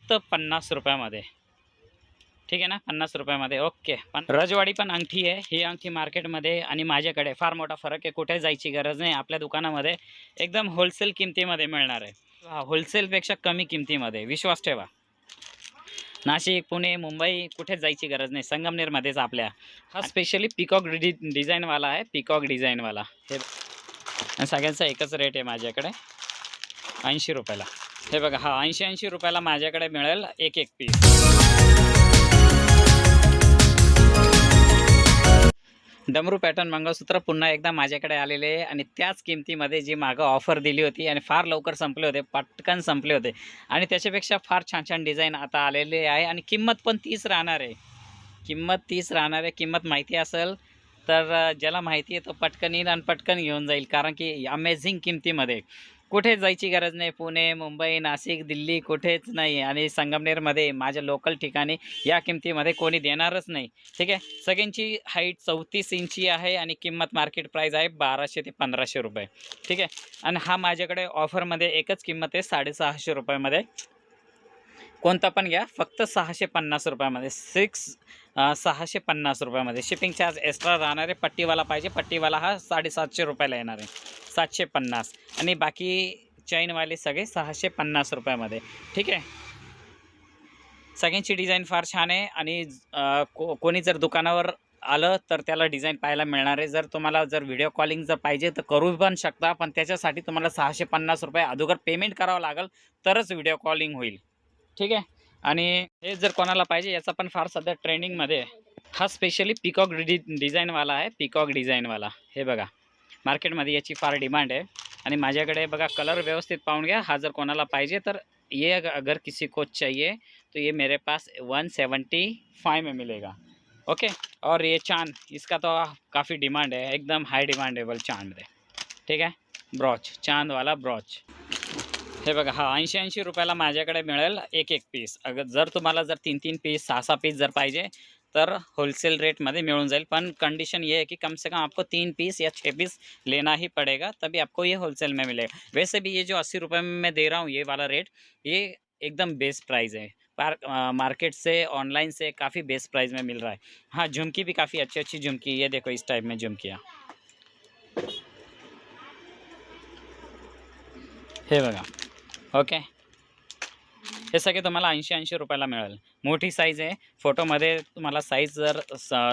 फक्त 50 रुपयामध्ये। ठीक आहे ना, 50 रुपयामध्ये ओके। पण रजवाडी पण अंगठी आहे, ही अंगठी मार्केटमध्ये आणि माझ्याकडे फार मोठा फरक आहे। कुठे जायची गरज नाही, आपल्या दुकानामध्ये एकदम होलसेल किमतीमध्ये मिळणार आहे। होलसेलपेक्षा कमी किमतीमध्ये, विश्वास ठेवा। नाशिक, पुणे, मुंबई कुठेच जायची गरज नाही, संगमनेरमध्येच आपल्या। हा स्पेशली पिकॉक डिझाईनवाला आहे, पिकॉक डिझाईनवाला हे। आणि सगळ्यांचा एकच रेट आहे माझ्याकडे, 80 रुपयाला। हे बघा, हा 80 रुपयाला माझ्याकडे मिळेल एक पीस। डमरू पॅटर्न मंगळसूत्र पुन्हा एकदा माझ्याकडे आलेले आहे आणि त्याच किमतीमध्ये जी मागं ऑफर दिली होती आणि फार लवकर संपले होते, पटकन संपले होते। आणि त्याच्यापेक्षा फार छान छान डिझाईन आता आलेले आहे आणि किंमत पण 30 राहणार आहे। किंमत माहिती असेल तर ज्याला माहिती आहे तो पटकन येईल आणि पटकन घेऊन जाईल, कारण की अमेझिंग किमतीमध्ये। कुठेच जायची गरज नाही, पुणे, मुंबई, नाशिक, दिल्ली कुठेच नाही आणि संगमनेरमध्ये माझ्या लोकल ठिकाणी या किमतीमध्ये कोणी देणारच नाही। ठीक आहे, सगळ्यांची हाईट 34 इंची आहे आणि किंमत मार्केट प्राईस आहे 1200 ते 1500 रुपये। ठीक आहे, आणि हा माझ्याकडे ऑफरमध्ये एकच किंमत आहे 650 रुपयामध्ये। कोणता पण घ्या, फक्त 650 रुपयामध्ये, 650 रुपयामध्ये। शिपिंग चार्ज एक्स्ट्रा राहणार आहे। पट्टीवाला पाहिजे, पट्टीवाला हा 750 रुपयाला येणार आहे, 750। आणि बाकी चैनवाले सगळे 650 रुपयामध्ये। ठीक आहे, सगळ्यांची डिझाईन फार छान आहे आणि कोणी जर दुकानावर आलं तर त्याला डिझाईन पाहायला मिळणार आहे। जर तुम्हाला व्हिडिओ कॉलिंग जर पाहिजे तर करू पण शकता, पण त्याच्यासाठी तुम्हाला 650 रुपये अगोदर पेमेंट करावं लागेल, तरच व्हिडिओ कॉलिंग होईल। ठीक आहे, आणि हे जर कोणाला पाहिजे, याचा पण फार सध्या ट्रेंडिंगमध्ये आहे। हा स्पेशली पिकॉक डिझाईनवाला आहे, पिकॉक डिझाईनवाला। हे बघा, मार्केटमध्ये याची फार डिमांड आहे आणि माझ्याकडे बघा, कलर व्यवस्थित पाहून घ्या। हा जर कोणाला पाहिजे तर ये अगर किसी को चाहिए तो ये मेरे पास 175 में मिलेगा। ओके, और ये चांद, इसका तो काफ़ी डिमांड है, एकदम हाई डिमांडेबल चांद है। ठीक आहे, ब्रॉच, चांद वाला ब्रॉच। हे बघा, हा 80 रुपयाला माझ्याकडे मिळेल एक पीस। जर तुम्हाला 3 पीस 6 पीस जर पाहिजे तर होलसेल रेटमध्ये मिळून जाईल, पण कंडीशन ये है कि कम से कम आपको 3 पीस या 6 पीस लेना ही पड़ेगा, तभी आपको ये होलसेल में मिलेगा। वैसे भी ये जो 80 रुपये में मैं दे रहा हूँ, ये वाला रेट, ये एकदम बेस्ट प्राइस है। मार्केट से, ऑनलाइन से काफ़ी बेस्ट प्राइस में मिल रहा है। हाँ, झुमकी भी काफ़ी अच्छी झुमकी, ये देखो इस टाइप में झुमकियाँ। हे बघा, ओके, हे सगळे तुम्हाला 80 रुपयाला मिळेल। मोठी साईज आहे, फोटोमध्ये तुम्हाला साईज जर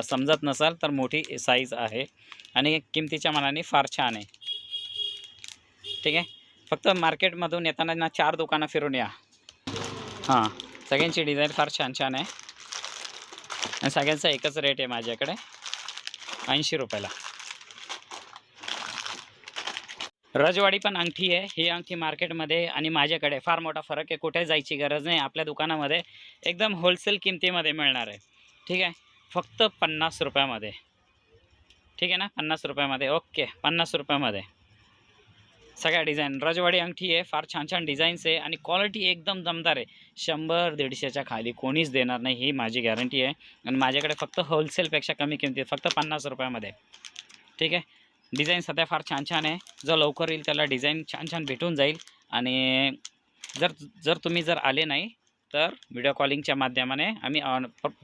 समजत नसेल तर मोठी साईज आहे आणि किमतीच्या मानाने फार छान आहे। ठीक आहे, फक्त मार्केटमधून येताना ना 4 दुकानं फिरून या। हां, सगळ्यांची डिझाईन फार छान आहे आणि सगळ्यांचा एकच रेट आहे माझ्याकडे, 80 रुपयाला। रजवाडी पण अंगठी आहे, ही अंगठी मार्केटमध्ये आणि माझ्याकडे फार मोठा फरक आहे। कुठे जायची गरज नाही, आपल्या दुकानामध्ये एकदम होलसेल किमतीमध्ये मिळणार आहे। ठीक आहे, फक्त 50 रुपयामध्ये। ठीक आहे ना, 50 रुपयामध्ये ओके, 50 रुपयामध्ये सगळ्या डिझाईन। रजवाडी अंगठी आहे, फार छान डिझाईन्स आहे आणि क्वालिटी एकदम दमदार आहे। 100-150च्या खाली कोणीच देणार नाही, ही माझी गॅरंटी आहे। आणि माझ्याकडे फक्त होलसेलपेक्षा कमी किमतीत, फक्त 50 रुपयामध्ये। ठीक आहे, डिझाईन सध्या फार छान आहे। जो लवकर येईल त्याला डिझाईन छान भेटून जाईल। आणि जर तुम्ही आले नाही तर व्हिडिओ कॉलिंगच्या माध्यमाने आम्ही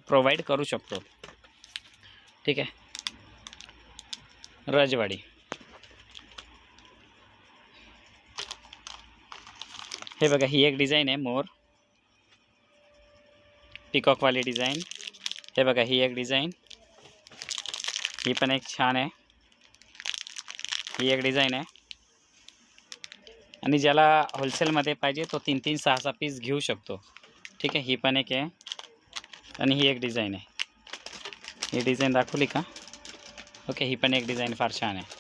प्रोव्हाइड करू शकतो। ठीक आहे, रजवाडी। हे बघा, ही एक डिझाईन आहे, मोर पिकॉकवाली डिझाईन। हे बघा, ही एक डिझाईन, ही पण एक छान आहे। ही एक डिझाईन आहे आणि ज्याला होलसेलमध्ये पाहिजे तो 3-3, 6-6 पीस घेऊ शकतो। ठीक आहे, ही पण एक आहे आणि ही एक डिझाईन आहे। ही डिझाईन दाखवली का? ओके, ही पण एक डिझाईन फार छान आहे।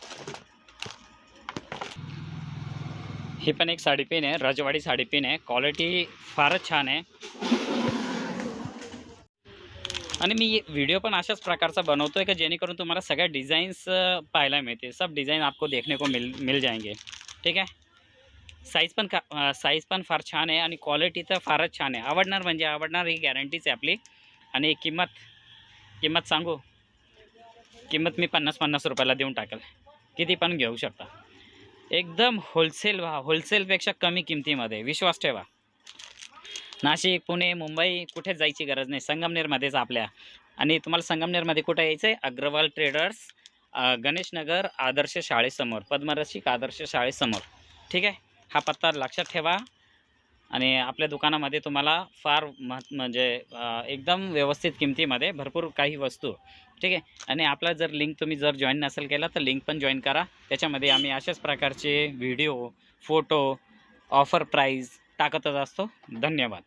ही पण एक साडीपिन आहे, रजवाडी साडीपिन आहे, क्वालिटी फारच छान आहे। आणि मी व्हिडिओ पण अशाच प्रकारचा बनवतोय की जेणेकरून तुम्हाला सगळ्या डिझाईन्स पाहायला मिळते। सब डिज़ाइन आपको देखने को मिल जाएंगे। ठीक आहे, साईज पण फार छान आहे आणि क्वालिटी तर फारच छान आहे। आवडणार म्हणजे आवडणार, ही गॅरंटीच आहे आपली। आणि किंमत सांगू, किंमत मी 50 रुपयाला देऊन टाकेल, किती पण घेऊ शकता। एकदम होलसेलपेक्षा कमी किमतीमध्ये, विश्वास ठेवा। नाशिक, पुणे, मुंबई कुठेच जायची गरज नाही, संगमनेरमध्येच आपल्या. आणि तुम्हाला संगमनेरमध्ये कुठं यायचं आहे? अग्रवाल ट्रेडर्स, गणेशनगर आदर्श शाळेसमोर, पद्मरसिक आदर्श शाळेसमोर. ठीक आहे, हा पत्ता लक्षात ठेवा. आणि आपल्या दुकानामध्ये तुम्हाला फार म्हणजे एकदम व्यवस्थित किमतीमध्ये भरपूर काही वस्तू. ठीक आहे. आणि आपला जर लिंक तुम्ही जर जॉईन नसेल केला तर लिंक पण जॉईन करा. त्याच्यामध्ये आम्ही अशाच प्रकारचे व्हिडिओ, फोटो, ऑफर प्राईज टाकतच असतो. धन्यवाद.